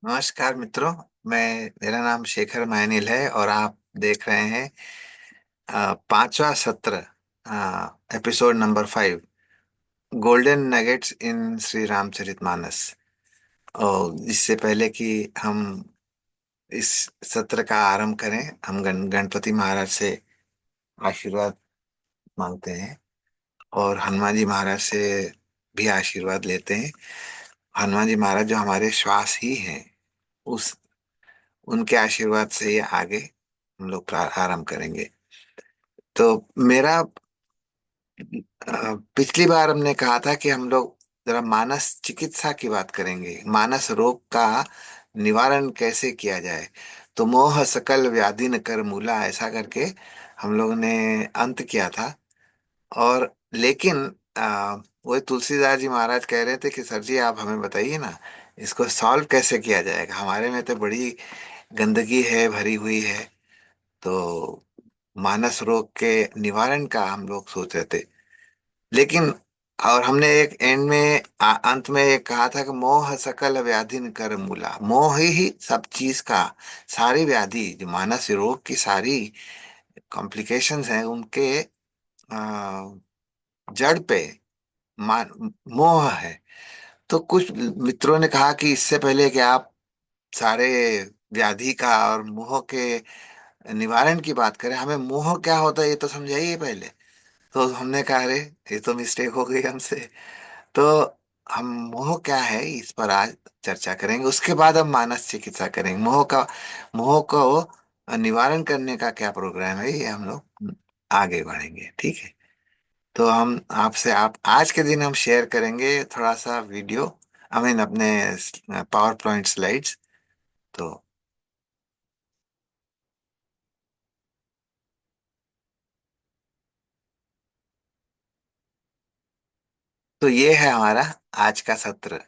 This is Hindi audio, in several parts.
नमस्कार मित्रों। मेरा नाम शेखर मायनिल है और आप देख रहे हैं पांचवा सत्र, एपिसोड नंबर 5, गोल्डन नगेट्स इन श्री रामचरितमानस। और इससे पहले कि हम इस सत्र का आरंभ करें, हम गणपति महाराज से आशीर्वाद मांगते हैं और हनुमान जी महाराज से भी आशीर्वाद लेते हैं। हनुमान जी महाराज जो हमारे श्वास ही हैं, उस उनके आशीर्वाद से ये आगे हम लोग आरंभ करेंगे। तो मेरा पिछली बार हमने कहा था कि हम लोग जरा मानस चिकित्सा की बात करेंगे, मानस रोग का निवारण कैसे किया जाए। तो मोह सकल व्याधि न कर मूला, ऐसा करके हम लोग ने अंत किया था। और लेकिन वो तुलसीदास जी महाराज कह रहे थे कि सर जी आप हमें बताइए ना, इसको सॉल्व कैसे किया जाएगा, हमारे में तो बड़ी गंदगी है, भरी हुई है। तो मानस रोग के निवारण का हम लोग सोच रहे थे। लेकिन और हमने एक एंड में अंत में एक कहा था कि मोह सकल व्याधि न कर मूला, मोह ही सब चीज का, सारी व्याधि जो मानस रोग की सारी कॉम्प्लिकेशंस हैं उनके जड़ पे मोह है। तो कुछ मित्रों ने कहा कि इससे पहले कि आप सारे व्याधि का और मोह के निवारण की बात करें, हमें मोह क्या होता है ये तो समझाइए पहले। तो हमने कहा अरे ये तो मिस्टेक हो गई हमसे। तो हम मोह क्या है इस पर आज चर्चा करेंगे, उसके बाद हम मानस चिकित्सा करेंगे। मोह को निवारण करने का क्या प्रोग्राम है, ये हम लोग आगे बढ़ेंगे, ठीक है। तो हम आपसे आप आज के दिन हम शेयर करेंगे थोड़ा सा वीडियो, आई मीन अपने पावर पॉइंट स्लाइड्स। तो ये है हमारा आज का सत्र।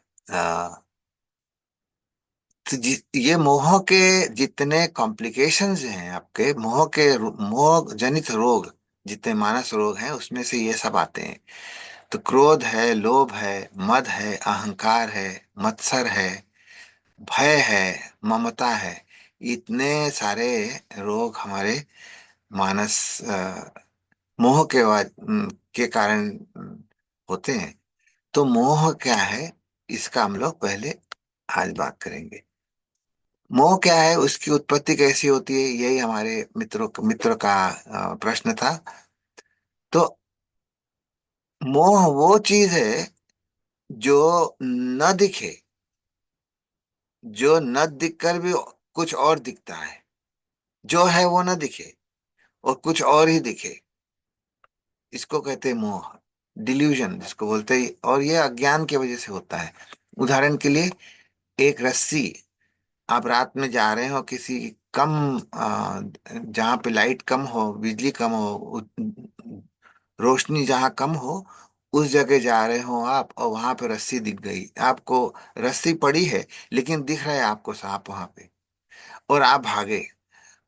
तो ये मोह के जितने कॉम्प्लिकेशंस हैं, आपके मोह जनित रोग, जितने मानस रोग हैं उसमें से ये सब आते हैं। तो क्रोध है, लोभ है, मद है, अहंकार है, मत्सर है, भय है, ममता है। इतने सारे रोग हमारे मानस मोह के कारण होते हैं। तो मोह क्या है, इसका हम लोग पहले आज बात करेंगे। मोह क्या है, उसकी उत्पत्ति कैसी होती है, यही हमारे मित्र का प्रश्न था। तो मोह वो चीज है जो न दिखे, जो न दिखकर भी कुछ और दिखता है, जो है वो न दिखे और कुछ और ही दिखे, इसको कहते हैं मोह। डिल्यूजन जिसको बोलते हैं, और ये अज्ञान की वजह से होता है। उदाहरण के लिए, एक रस्सी, आप रात में जा रहे हो किसी कम जहाँ पे लाइट कम हो, बिजली कम हो, रोशनी जहाँ कम हो, उस जगह जा रहे हो आप और वहां पे रस्सी दिख गई आपको। रस्सी पड़ी है लेकिन दिख रहा है आपको सांप वहां पे, और आप भागे,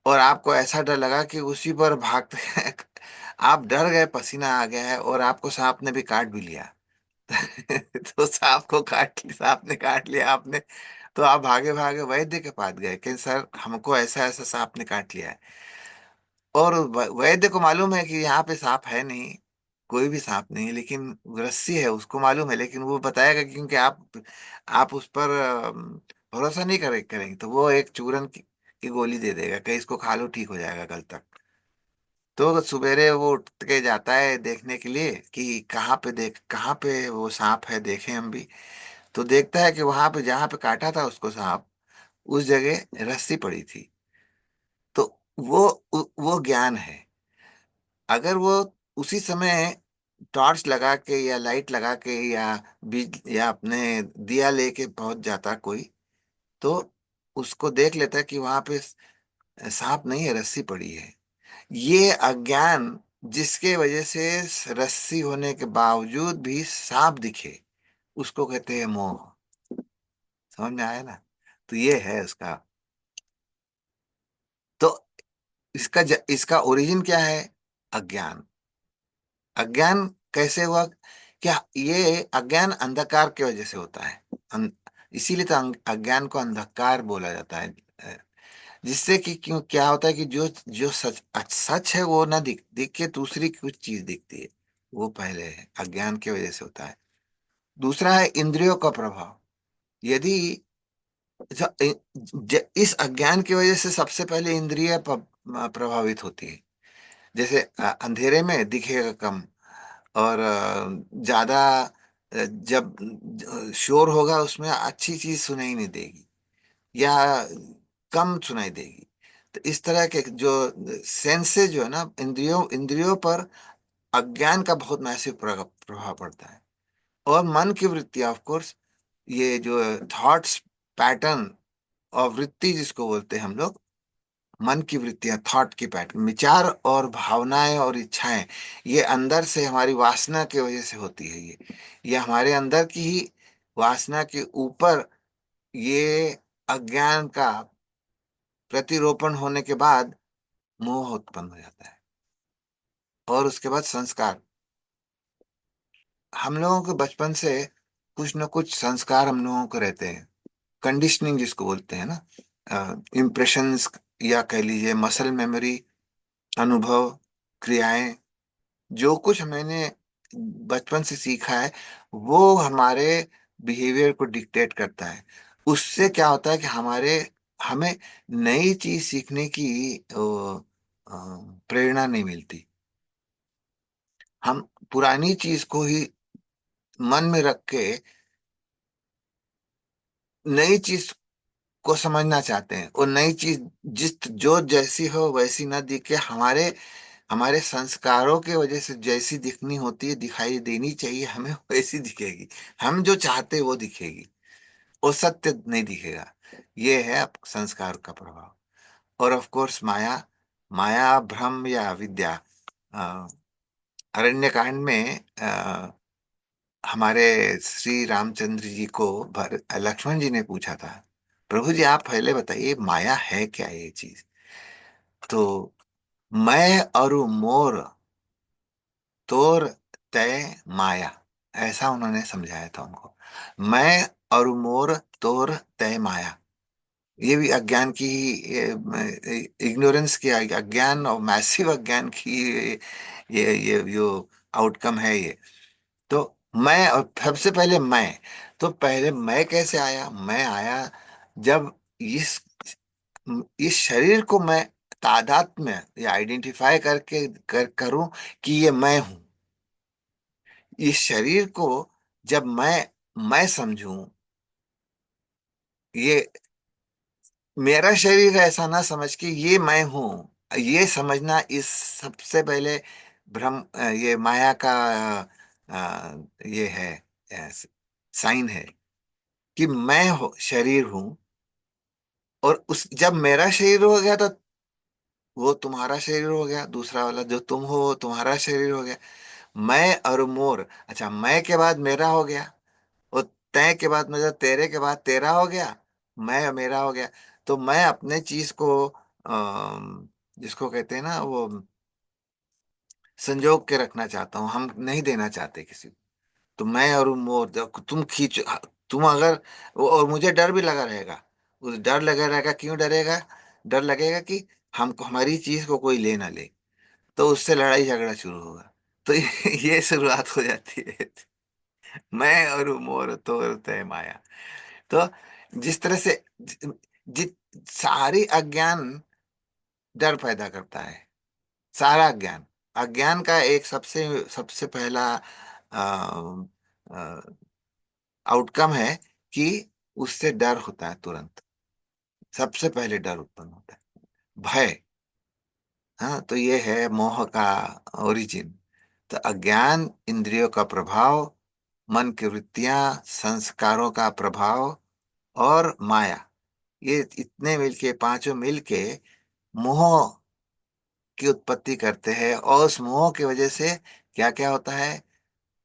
और आपको ऐसा डर लगा कि उसी पर भागते आप डर गए, पसीना आ गया है और आपको सांप ने भी काट भी लिया। तो सांप ने काट लिया आपने। तो आप भागे भागे वैद्य के पास गए कि सर हमको ऐसा ऐसा सांप ने काट लिया है। और वैद्य को मालूम है कि यहाँ पे सांप है नहीं, कोई भी सांप नहीं है, लेकिन रस्सी है उसको मालूम है, लेकिन वो बताएगा क्योंकि आप उस पर भरोसा नहीं करेंगे, तो वो एक चूरन की गोली दे देगा कि इसको खा लो ठीक हो जाएगा कल तक। तो सवेरे वो उठ के जाता है देखने के लिए कि कहाँ पे वो सांप है, देखें हम भी। तो देखता है कि वहां पे जहां पे काटा था उसको सांप, उस जगह रस्सी पड़ी थी। तो वो वो ज्ञान है। अगर वो उसी समय टॉर्च लगा के या लाइट लगा के या बीज या अपने दिया लेके पहुंच जाता कोई, तो उसको देख लेता कि वहां पे सांप नहीं है, रस्सी पड़ी है। ये अज्ञान जिसके वजह से रस्सी होने के बावजूद भी सांप दिखे, उसको कहते हैं मोह। समझ में आया ना। तो ये है उसका। तो इसका ओरिजिन क्या है? अज्ञान। अज्ञान कैसे हुआ? क्या ये अज्ञान अंधकार की वजह से होता है। इसीलिए तो अज्ञान को अंधकार बोला जाता है। जिससे कि क्यों क्या होता है कि जो जो सच सच है वो ना दिख के दूसरी कुछ चीज दिखती है। वो पहले है, अज्ञान की वजह से होता है। दूसरा है इंद्रियों का प्रभाव। यदि इस अज्ञान की वजह से सबसे पहले इंद्रिय प्रभावित होती है। जैसे अंधेरे में दिखेगा कम, और ज्यादा जब शोर होगा उसमें अच्छी चीज सुनाई नहीं देगी, या कम सुनाई देगी। तो इस तरह के जो सेंसेस जो है ना, इंद्रियों इंद्रियों पर अज्ञान का बहुत मैसिव प्रभाव पड़ता है। और मन की वृत्ति ऑफ कोर्स, ये जो थॉट्स पैटर्न और वृत्ति जिसको बोलते हैं हम लोग, मन की वृत्तियां, थॉट की पैटर्न, विचार और भावनाएं और इच्छाएं, ये अंदर से हमारी वासना की वजह से होती है। ये हमारे अंदर की ही वासना के ऊपर ये अज्ञान का प्रतिरोपण होने के बाद मोह उत्पन्न हो जाता है। और उसके बाद संस्कार, हम लोगों के बचपन से कुछ न कुछ संस्कार हम लोगों को रहते हैं। कंडीशनिंग जिसको बोलते हैं ना, इम्प्रेशंस, या कह लीजिए मसल मेमोरी, अनुभव, क्रियाएं, जो कुछ मैंने बचपन से सीखा है वो हमारे बिहेवियर को डिक्टेट करता है। उससे क्या होता है कि हमें नई चीज सीखने की प्रेरणा नहीं मिलती। हम पुरानी चीज को ही मन में रख के नई चीज को समझना चाहते हैं, और नई चीज जिस जो जैसी हो वैसी ना दिखे, हमारे हमारे संस्कारों के वजह से जैसी दिखनी होती है, दिखाई देनी चाहिए हमें, वैसी दिखेगी। हम जो चाहते हैं वो दिखेगी, वो सत्य नहीं दिखेगा। ये है संस्कार का प्रभाव। और ऑफ कोर्स माया, माया भ्रम या अविद्या। अ, अरण्य कांड में हमारे श्री रामचंद्र जी को लक्ष्मण जी ने पूछा था, प्रभु जी आप पहले बताइए माया है क्या ये चीज। तो मैं और मोर तोर तय माया, ऐसा उन्होंने समझाया था उनको। मैं और मोर तोर तय माया, ये भी अज्ञान की, इग्नोरेंस की, अज्ञान और मैसिव अज्ञान की ये जो आउटकम है ये। तो मैं, और सबसे पहले मैं, तो पहले मैं कैसे आया? मैं आया जब इस शरीर को मैं तादाद में या आइडेंटिफाई करके करूं कि ये मैं हूं। इस शरीर को जब मैं समझूं, ये मेरा शरीर है ऐसा ना समझ के ये मैं हूं, ये समझना, इस सबसे पहले भ्रम, ये माया का ये है, साइन है कि मैं शरीर हूं। और उस जब मेरा शरीर हो गया तो वो तुम्हारा शरीर हो गया, दूसरा वाला जो तुम हो वो तुम्हारा शरीर हो गया। मैं और मोर, अच्छा मैं के बाद मेरा हो गया, और तय के बाद मतलब तेरे के बाद तेरा हो गया, मैं और मेरा हो गया। तो मैं अपने चीज को जिसको कहते हैं ना वो संजोग के रखना चाहता हूँ, हम नहीं देना चाहते किसी को। तो मैं और मोर, तुम खींच, तुम अगर और मुझे डर भी लगा रहेगा, उस डर लगा रहेगा, क्यों डरेगा? डर लगेगा कि हमको हमारी चीज को कोई ले ना ले, तो उससे लड़ाई झगड़ा शुरू होगा। तो ये शुरुआत हो जाती है। मैं और मोर तोर तय माया। तो जिस तरह से जि, सारी अज्ञान डर पैदा करता है। सारा अज्ञान, अज्ञान का एक सबसे सबसे पहला आउटकम है कि उससे डर होता है तुरंत। सबसे पहले डर उत्पन्न होता है, भय। हाँ, तो ये है मोह का ओरिजिन। तो अज्ञान, इंद्रियों का प्रभाव, मन की वृत्तियां, संस्कारों का प्रभाव, और माया, ये इतने मिलके, पांचों मिलके मोह की उत्पत्ति करते हैं। और उस मोह की वजह से क्या क्या होता है?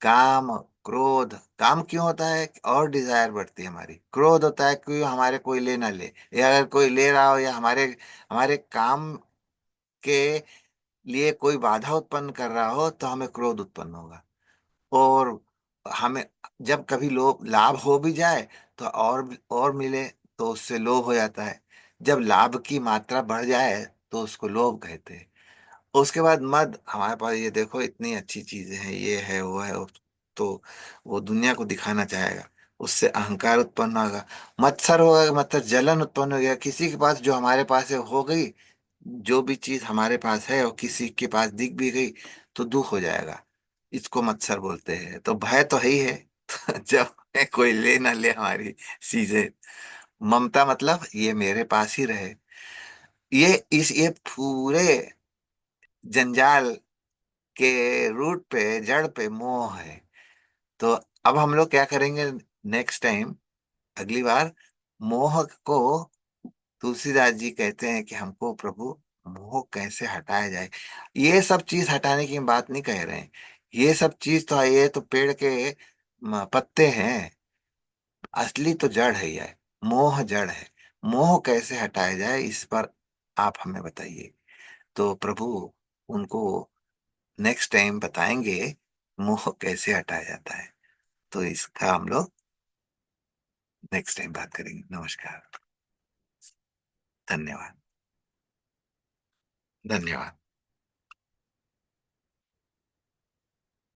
काम, क्रोध। काम क्यों होता है? और डिजायर बढ़ती है हमारी। क्रोध होता है कि हमारे कोई ले ना ले, या अगर कोई ले रहा हो, या हमारे हमारे काम के लिए कोई बाधा उत्पन्न कर रहा हो तो हमें क्रोध उत्पन्न होगा। और हमें जब कभी लोभ लाभ हो भी जाए तो और मिले तो उससे लोभ हो जाता है। जब लाभ की मात्रा बढ़ जाए तो उसको लोभ कहते हैं। उसके बाद मद, हमारे पास ये देखो इतनी अच्छी चीजें हैं, ये है वो है तो वो दुनिया को दिखाना चाहेगा, उससे अहंकार उत्पन्न होगा। मत्सर होगा मतलब जलन उत्पन्न हो गया, किसी के पास जो हमारे पास है हो गई, जो भी चीज हमारे पास है और किसी के पास दिख भी गई तो दुख हो जाएगा। इसको मत्सर बोलते हैं। तो भय तो है ही है जब कोई ले ना ले हमारी चीजें। ममता मतलब ये मेरे पास ही रहे। ये पूरे जंजाल के रूट पे, जड़ पे मोह है। तो अब हम लोग क्या करेंगे नेक्स्ट टाइम, अगली बार, मोह को, तुलसीदास जी कहते हैं कि हमको प्रभु मोह कैसे हटाया जाए। ये सब चीज हटाने की बात नहीं कह रहे हैं। ये सब चीज तो, ये तो पेड़ के पत्ते हैं, असली तो जड़ है ये। मोह जड़ है। मोह कैसे हटाया जाए इस पर आप हमें बताइए। तो प्रभु उनको नेक्स्ट टाइम बताएंगे मोह कैसे हटाया जाता है। तो इसका हम लोग नेक्स्ट टाइम बात करेंगे। नमस्कार। धन्यवाद। धन्यवाद।